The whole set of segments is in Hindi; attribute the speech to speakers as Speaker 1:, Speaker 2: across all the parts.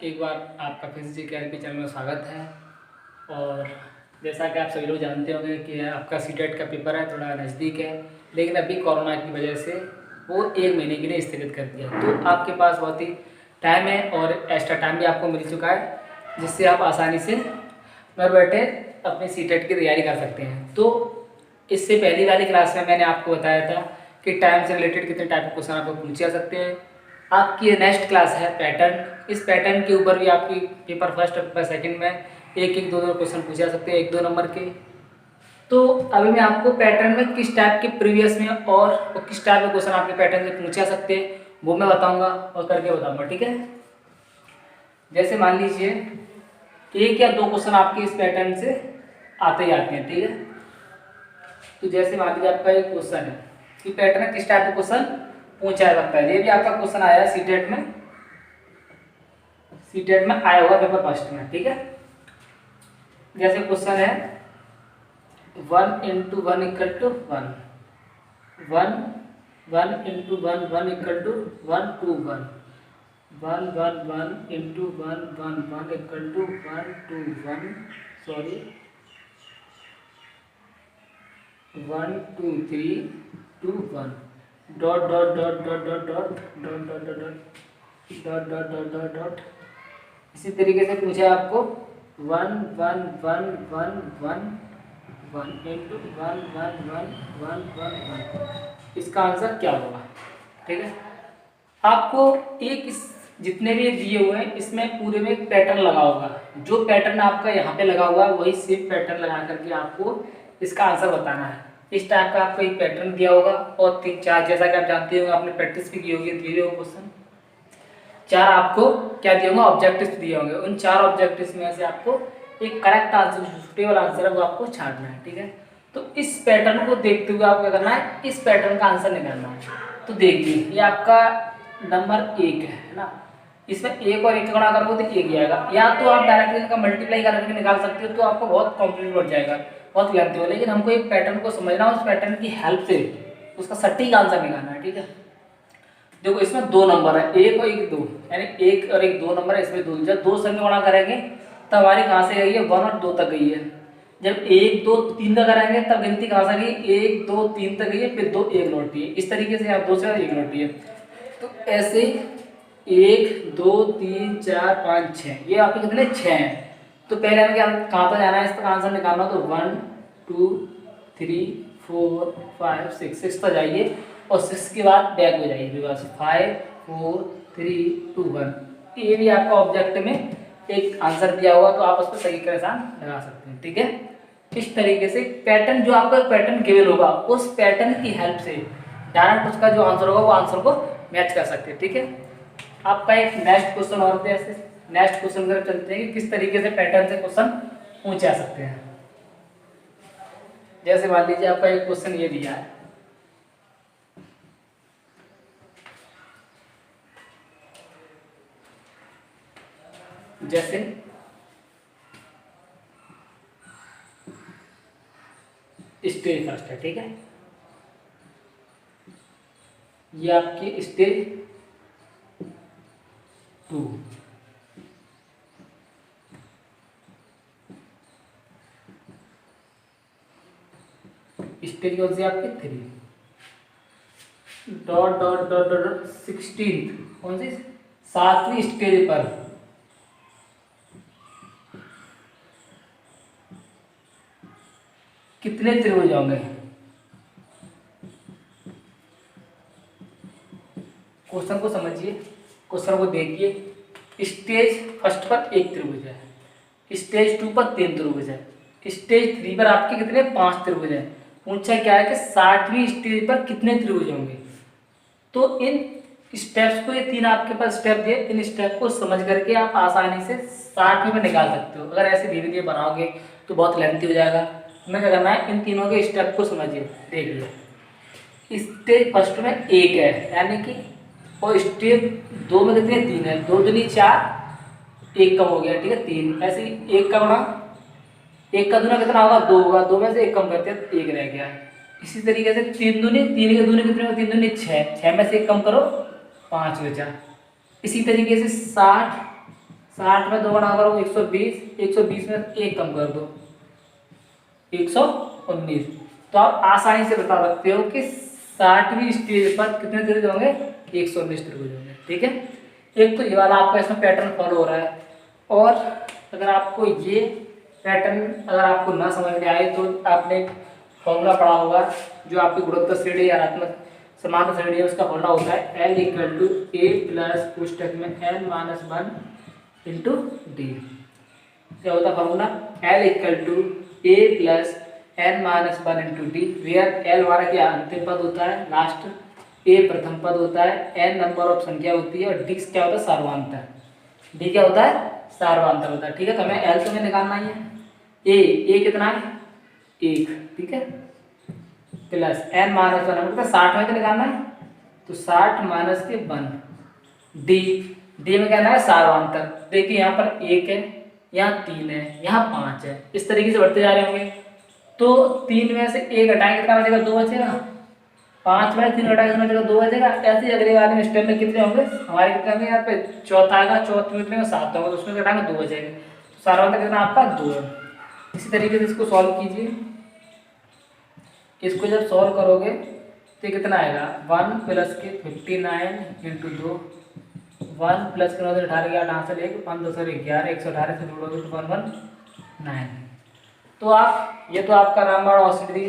Speaker 1: एक बार आपका फिर से KRP चैनल में स्वागत है। और जैसा कि आप सभी लोग जानते होंगे कि आपका सीटेट का पेपर है, थोड़ा नज़दीक है, लेकिन अभी कोरोना की वजह से वो 1 महीने के लिए स्थगित कर दिया। तो आपके पास बहुत ही टाइम है और एक्स्ट्रा टाइम भी आपको मिल चुका है, जिससे आप आसानी से घर बैठे अपनी सीटेट की तैयारी कर सकते हैं। तो इससे पहली वाली क्लास में मैंने आपको बताया था कि टाइम से रिलेटेड कितने टाइप के क्वेश्चन आपको पूछे जा सकते हैं। आपकी नेक्स्ट क्लास है पैटर्न। इस पैटर्न के ऊपर भी आपकी पेपर फर्स्ट और पेपर सेकंड में एक एक दो क्वेश्चन पूछे जा सकते हैं, 1-2 नंबर के। तो अभी मैं आपको पैटर्न में किस टाइप के प्रीवियस में और किस टाइप के क्वेश्चन आपके पैटर्न से पूछे जा सकते हैं वो मैं बताऊंगा और करके बताऊंगा, ठीक है। जैसे मान लीजिए 1 या 2 क्वेश्चन आपके इस पैटर्न से आते ही आते हैं, ठीक है। तो जैसे मान लीजिए आपका एक क्वेश्चन है कि पैटर्न में किस टाइप का क्वेश्चन पूछा जा सकता है। ये भी आपका क्वेश्चन आया है सीटेट में आया हुआ पेपर फर्स्ट में, ठीक है। जैसे क्वेश्चन है 1 × 1 = 1, 1 1 × 1 1 = 1 2 1, 1 1 1 × 1 1 1 = 1 2 1, sorry 1 2 3 2 1, dot dot dot dot dot dot dot dot dot dot dot dot dot dot. इसी तरीके से पूछे आपको 1 1 1 1 1 1 × 1 1 1 1 1 1। इसका आंसर क्या होगा, ठीक है। आपको एक इस जितने भी दिए हुए हैं इसमें पूरे में एक पैटर्न लगा होगा। जो पैटर्न आपका यहाँ पे लगा हुआ है वही सेम पैटर्न लगा करके आपको इसका आंसर बताना है। इस टाइप का आपको एक पैटर्न दिया होगा और 3-4, जैसा कि आप जानते होंगे, आपने प्रैक्टिस भी की होगी, दिए होंगे क्वेश्चन। 4 आपको क्या दिए होंगे, ऑब्जेक्टिव्स दिए होंगे। उन 4 ऑब्जेक्टिव्स में से आपको एक करेक्ट आंसर, सुटेबल आंसर है वो आपको छांटना है, ठीक है। तो इस पैटर्न को देखते हुए आपको क्या करना है, इस पैटर्न का आंसर निकालना है। तो देखिए ये आपका नंबर 1 है ना, इसमें 1 और 1 का गुणा करोगे तो 1 ही आएगा। या तो आप डायरेक्टली इनका मल्टीप्लाई करके निकाल सकते हो, तो आपको बहुत कॉम्प्लिकेटेड बढ़ जाएगा, बहुत लेंथी हो। लेकिन हमको एक पैटर्न को समझना, उस पैटर्न की हेल्प से उसका सटीक आंसर निकालना है, ठीक है। देखो इसमें 2 नंबर है, 1 और 1 2, यानी 1 और 1 2 नंबर है। इसमें 2 जब 2 संख्या गुणा करेंगे तब हमारी कहाँ से गई है, 1 और 2 तक गई है। जब 1 2 3 का करेंगे तब गिनती कहाँ से गई, 1 2 3 तक गई है, फिर 2 1 लौटी है। इस तरीके से आप 2 से 1 लौटी है। तो ऐसे 1 2 3 4 5 6, ये आपके कितने 6 हैं। तो पहले हमें क्या कहाँ तक जाना है, इसका आंसर निकालना। तो 1 2 3 4 5 6 तक जाइए और 6 के बाद बैक हो जाइए रिवर्स, 5 4 3 2 1। ये भी आपका ऑब्जेक्ट में एक आंसर दिया होगा, तो आप उस पर तरीके से लगा सकते हैं, ठीक है। इस तरीके से पैटर्न, जो आपका पैटर्न गिवन होगा उस पैटर्न की हेल्प से डायरेक्ट उसका जो आंसर होगा वो आंसर को मैच कर सकते हैं, ठीक है। आपका एक नेक्स्ट क्वेश्चन और नेक्स्ट क्वेश्चन की तरफ चलते हैं कि किस तरीके से पैटर्न से क्वेश्चन पूछे जा सकते हैं। जैसे मान लीजिए आपका एक क्वेश्चन ये दिया है, जैसे स्टेज फर्स्ट है, ठीक है। ये आपकी स्टेज 2, स्टेज कौन सी आपकी 3, डॉट डॉट डॉट डॉट 16 कौन सी 7वीं स्टेज पर कितने त्रिभुज होंगे। क्वेश्चन को समझिए, क्वेश्चन को देखिए। स्टेज फर्स्ट पर 1 त्रिभुज है, स्टेज 2 पर 3 त्रिभुज है, स्टेज 3 पर आपके कितने 5 त्रिभुज है। पूछा क्या है कि 60वीं स्टेज पर कितने त्रिभुज होंगे। तो इन स्टेप्स को, ये 3 आपके पास स्टेप दिए, इन स्टेप को समझ करके आप आसानी से 60वीं में निकाल सकते हो। अगर ऐसे धीरे धीरे बनाओगे तो बहुत लेंथी हो जाएगा। हमें क्या करना है, इन तीनों के स्टेप को समझिए, देख लो। स्टेज फर्स्ट में 1 है, यानी कि, और स्टेज 2 में कितने 3 है, 2 दूनी 4, 1 कम हो गया, ठीक है 3। ऐसे ही 1 का गुणा 1 का दूना कितना होगा, 2 होगा, 2 में से 1 कम करते हैं 1 रह गया। इसी तरीके से 3 दूनी, 3 के दूनी कितने, 3 दूनी 6, 6 में से 1 कम करो 5 बचा। इसी तरीके से 60 60 में 2 गुणा करो 120, 120 में 1 कम कर दो 119। तो आप आसानी से बता सकते हो कि 60वीं स्टेज पर कितने त्रिभुज होंगे, 119 त्रिभुज होंगे। ठीक है, एक तो ये वाला आपका इसमें पैटर्न फॉलो हो रहा है। और अगर आपको ये पैटर्न अगर आपको ना समझ में आए तो आपने फॉर्मूला पढ़ा होगा जो आपकी गुणोत्तर श्रेणी या ऋणात्मक समांतर श्रेणी है, उसका फॉर्मूला होता है L equal to a plus पुस्तक में N माइनस 1 इंटू डी। क्या होता है formula, L equal to a plus N minus 1 into d, where L हमारा क्या अंतिम पद होता है, लास्ट, ए प्रथम पद होता है, N नंबर ऑफ संख्या होती है और डी क्या होता है, सार्वधानिक। डी क्या होता है, सार्वधानिक होता है। ठीक है, तो हमें L तो हमें निकालना ही है। ए कितना है, 1। ठीक है, प्लस N माइनस 1 मतलब 60 में तो निकालना है, तो 60 माइनस के 1। डी में कहना है सार्वधानिक। देखिए यहाँ पर 1 है, यहाँ 3 है, यहाँ 5 है, इस तरीके से बढ़ते जा रहे होंगे। तो 3 में से 1 हटाएंगे कितना बचेगा, 2 बचेगा। 5 में 3 हटाएंगे कितना बचेगा, 2 बचेगा। ऐसे ही अगले वाले स्टेप में कितने होंगे हमारे, कितने होंगे यहाँ पे, चौथा आएगा, चौथे में कितने 7 होगा, तो उसमें घटाएंगे 2 बचेंगे। तो सार्वधानिक कितना आपका 2 है। इसी तरीके से इसको सॉल्व कीजिए। इसको जब सॉल्व करोगे तो कितना आएगा, 1 प्लस के 59 इंटू 2, 1 प्लस के 9 18 8 आंसर 1 5 2 11 118 से जोड़ोगे तो 119। तो आप ये तो आपका रामबाण औषधि,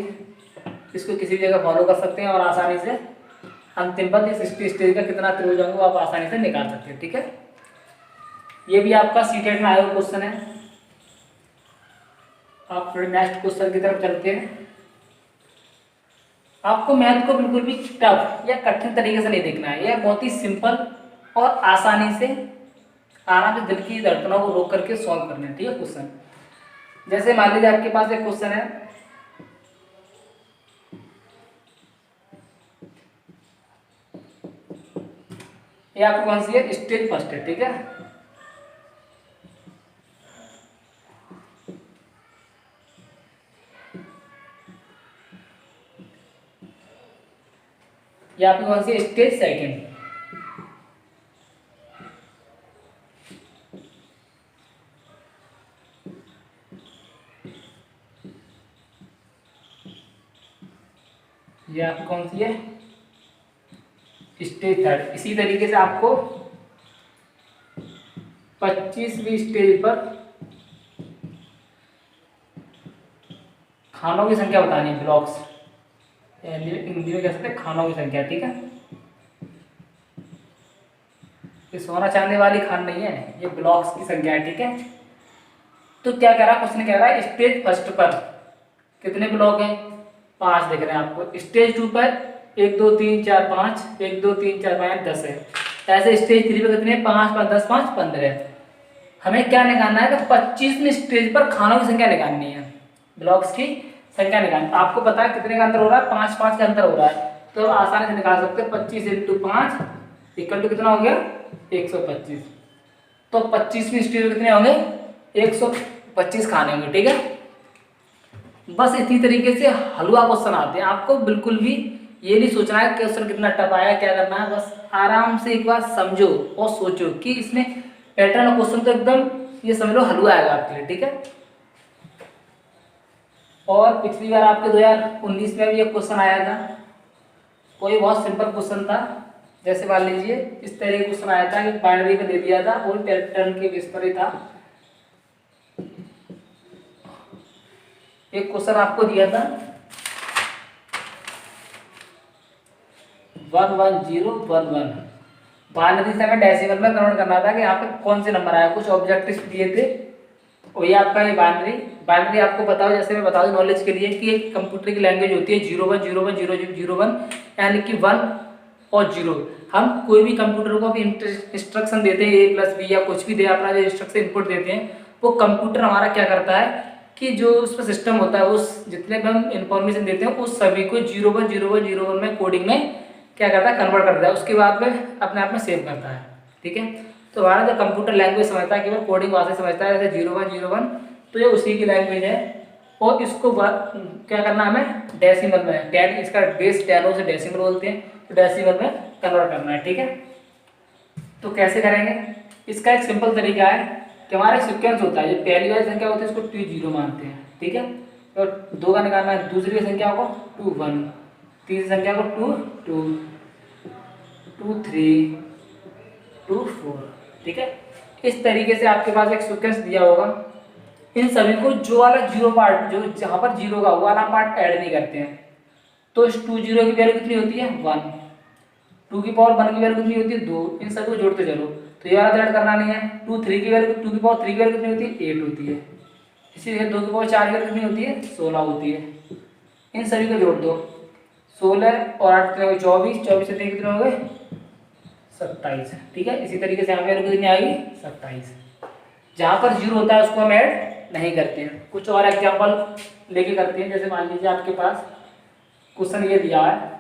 Speaker 1: इसको किसी भी जगह फॉलो कर सकते हैं और आसानी से अंतिम पद इस स्टेज का कितना त्रिभुज होंगे वो आप आसानी से निकाल सकते हैं। ठीक है, ये भी आपका सीटेट में आया हुआ क्वेश्चन है। आप थोड़े नेक्स्ट क्वेश्चन की तरफ चलते हैं। आपको मैथ को बिल्कुल भी टफ या कठिन तरीके से नहीं देखना है, यह बहुत ही सिंपल और आसानी से आराम से दिल की धड़कनों को रोक करके सॉल्व करना है। ठीक है, क्वेश्चन जैसे मान लीजिए आपके पास एक क्वेश्चन है, ये आपको कौन सी है, स्टेज फर्स्ट है। ठीक है, ये आपकी कौन सी, स्टेज सेकंड। ये आपकी कौन सी है, स्टेज थर्ड। इसी तरीके से आपको 25वीं स्टेज पर खानों की संख्या बतानी है, ब्लॉक्स, हिंदी में कह सकते हैं खानों की संख्या। ठीक है, ये सोना चांदी वाली खान नहीं है, ये ब्लॉक्स की संख्या है। ठीक है, तो क्या कह रहा है क्वेश्चन, कह रहा है स्टेज फर्स्ट पर कितने ब्लॉक हैं, 5 दिख रहे हैं आपको। स्टेज 2 पर 1 2 3 4 5, 1 2 3 4 5 10 है। ऐसे स्टेज 3 पर कितने, 5 5 10 5 15। हमें क्या निकालना है, तो 25वीं स्टेज पर खानों की संख्या निकालनी है, ब्लॉक्स की संख्या निकालनी। आपको पता है कितने का अंतर हो रहा है, 5 5 का अंतर हो रहा है, तो आसानी से निकाल सकते हैं। 25 इंटू 5 इक्वल टू कितना हो गया, 125। तो 25वीं स्टेज में कितने होंगे, 125 खाने होंगे। ठीक है, बस इसी तरीके से हलवा क्वेश्चन आते हैं। आपको बिल्कुल भी ये नहीं सोचना है क्वेश्चन कितना टफ आया, क्या करना है, बस आराम से एक बार समझो और सोचो कि इसमें पैटर्न क्वेश्चन तो एकदम ये समझ लो हलवा आएगा आपके लिए। ठीक है, और पिछली बार आपके 2019 में भी एक क्वेश्चन आया था, कोई बहुत सिंपल क्वेश्चन था। जैसे मान लीजिए इस तरह क्वेश्चन आया था कि बाइनरी में दे दिया था और पैटर्न के बेस पर ही था। एक क्वेश्चन आपको दिया था 11011, बाइनरी से हमें डेसिमल में कन्वर्ट करना था कि यहाँ पे कौन से नंबर आया। कुछ ऑब्जेक्टिव्स दिए थे और ये आपका ये बाइनरी आपको बताओ, जैसे मैं बता दूं नॉलेज के लिए कि एक कंप्यूटर की लैंग्वेज होती है 01010001, यानी कि 1 और 0। हम कोई भी कंप्यूटर को भी इंस्ट्रक्शन देते हैं A+B या कुछ भी दे, अपना जो इंस्ट्रक्शन इनपुट देते हैं, वो कंप्यूटर हमारा क्या करता है कि जो उस पर सिस्टम होता है उस जितने भी हम इंफॉर्मेशन देते हैं उस सभी को 010101 में कोडिंग में क्या करता है, कन्वर्ट करता है, उसके बाद में अपने आप में सेव करता है। ठीक है, तो हमारा जो कंप्यूटर लैंग्वेज समझता है केवल कोडिंग भाषा समझता है, जैसे 0101, तो ये उसी की लैंग्वेज है। और इसको क्या करना हमें, डेसिमल में, 10 इसका बेस 10 से डेसिमल बोलते हैं, तो डेसिमल में कन्वर्ट करना है। ठीक है, तो कैसे करेंगे, इसका एक सिंपल तरीका है कि हमारा सिक्वेंस होता है, जो पहली वाली संख्या होती है उसको 2 0 मानते हैं, ठीक है। और 2 का निकालना है, दूसरी संख्या को 2 1, तीसरी संख्या को 2 2 2 3 2 4, ठीक है। इस तरीके से आपके पास एक सीक्वेंस दिया होगा। इन सभी को जो वाला जीरो पार्ट, जो जहाँ पर जीरो का वो वाला पार्ट ऐड नहीं करते हैं, तो इस 2 0 की वैल्यू कितनी होती है 1, 2 की पावर 1 की वैल्यू कितनी होती है 2, इन सभी को जोड़ते चलो, तो ये वाला तो ऐड करना नहीं है। 2 3 की वैल्यू, 2 की पावर 3 की वैल्यू कितनी होती है 8 होती है। इसी तरह 2 की पावर 4 की वैल्यू कितनी होती है 16 होती है। इन सभी को जोड़ दो, 16 और 8 कितने हो गए 24, 24 से 3 कितने हो गए 27, ठीक है। इसी तरीके से यहाँ पे वैल्यू कितनी आएगी 27। जहाँ पर जीरो होता है उसको हम ऐड नहीं करते हैं। कुछ और एग्जाम्पल लेके करते हैं। जैसे मान लीजिए आपके पास क्वेश्चन ये दिया है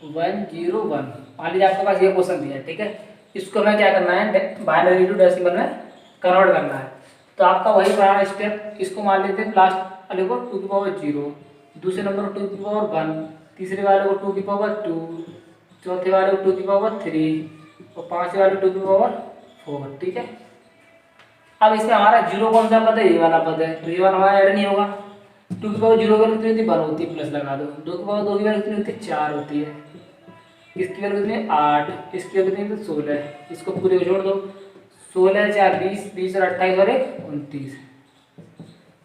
Speaker 1: 101, मान लीजिए आपके पास ये क्वेश्चन दिया है, ठीक है। इसको हमें क्या करना है, बाइनरी टू डेसिमल में कन्वर्ट करना है। तो आपका वही पुराना स्टेप, इसको मान लेते हैं लास्ट वाले को 2 की पावर 0, दूसरे नंबर को 2 की पावर 1, तीसरे वाले को 2 की पावर 2, चौथे वाले को 2 की पावर 3 और पांचवे वाले 2 की पावर 4, ठीक है। अब इसमें हमारा जीरो कौन सा पद है, ये वाला पद है, तो ये वाला हमारा ऐड नहीं होगा। 2 की पावर 0 की वैल्यू कितनी होती है 1 होती है, प्लस लगा दो। 2 की पावर 2 की वैल्यू कितनी होती है 4 होती है। इसकी वैल्यू कितनी है 8, इसकी वैल्यू कितनी है 16, इसको पूरे को जोड़ दो, 16 4 20, 20 और 28 और 1 29।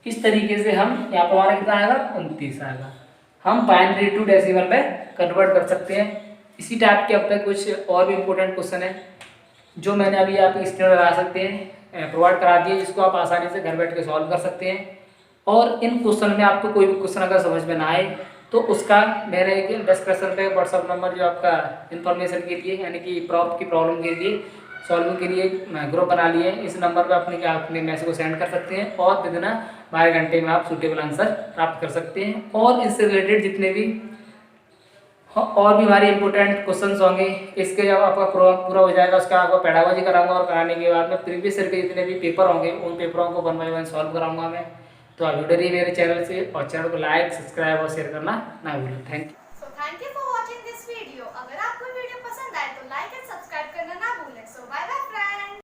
Speaker 1: इस तरीके से हम यहाँ पर हमारा कितना आएगा 29 आएगा। हम बाइनरी टू डेसिमल में कन्वर्ट कर सकते हैं। इसी टाइप के अब तक कुछ और भी इम्पोर्टेंट क्वेश्चन है जो मैंने अभी आप स्क्रीन पर लगा सकते हैं, प्रोवाइड करा दिए, जिसको आप आसानी से घर बैठ के सॉल्व कर सकते हैं। और इन क्वेश्चन में आपको कोई भी क्वेश्चन अगर समझ में ना आए तो उसका मेरे एक डिस्क्रिप्शन पे व्हाट्सअप नंबर जो आपका इन्फॉर्मेशन के लिए, यानी कि प्रॉप की प्रॉब्लम के लिए सॉल्विंग के लिए ग्रुप बना लिए, इस नंबर पे अपने मैसेज को सेंड कर सकते हैं और विदिन 12 घंटे में आप सूटेबल आंसर प्राप्त कर सकते हैं। और इससे रिलेटेड जितने भी और भी हमारे इंपॉर्टेंट क्वेश्चंस होंगे, इसके जब आपका पूरा हो जाएगा उसका आपको पेडागोजी कराऊंगा, और कराने के बाद में प्रीवियस ईयर के जितने भी पेपर होंगे उन पेपरों को 1 बाय 1 सॉल्व कराऊंगा मैं। तो आप जुड़े रहिए मेरे चैनल से, और चैनल को लाइक, सब्सक्राइब और शेयर करना ना भूलें। Thank you.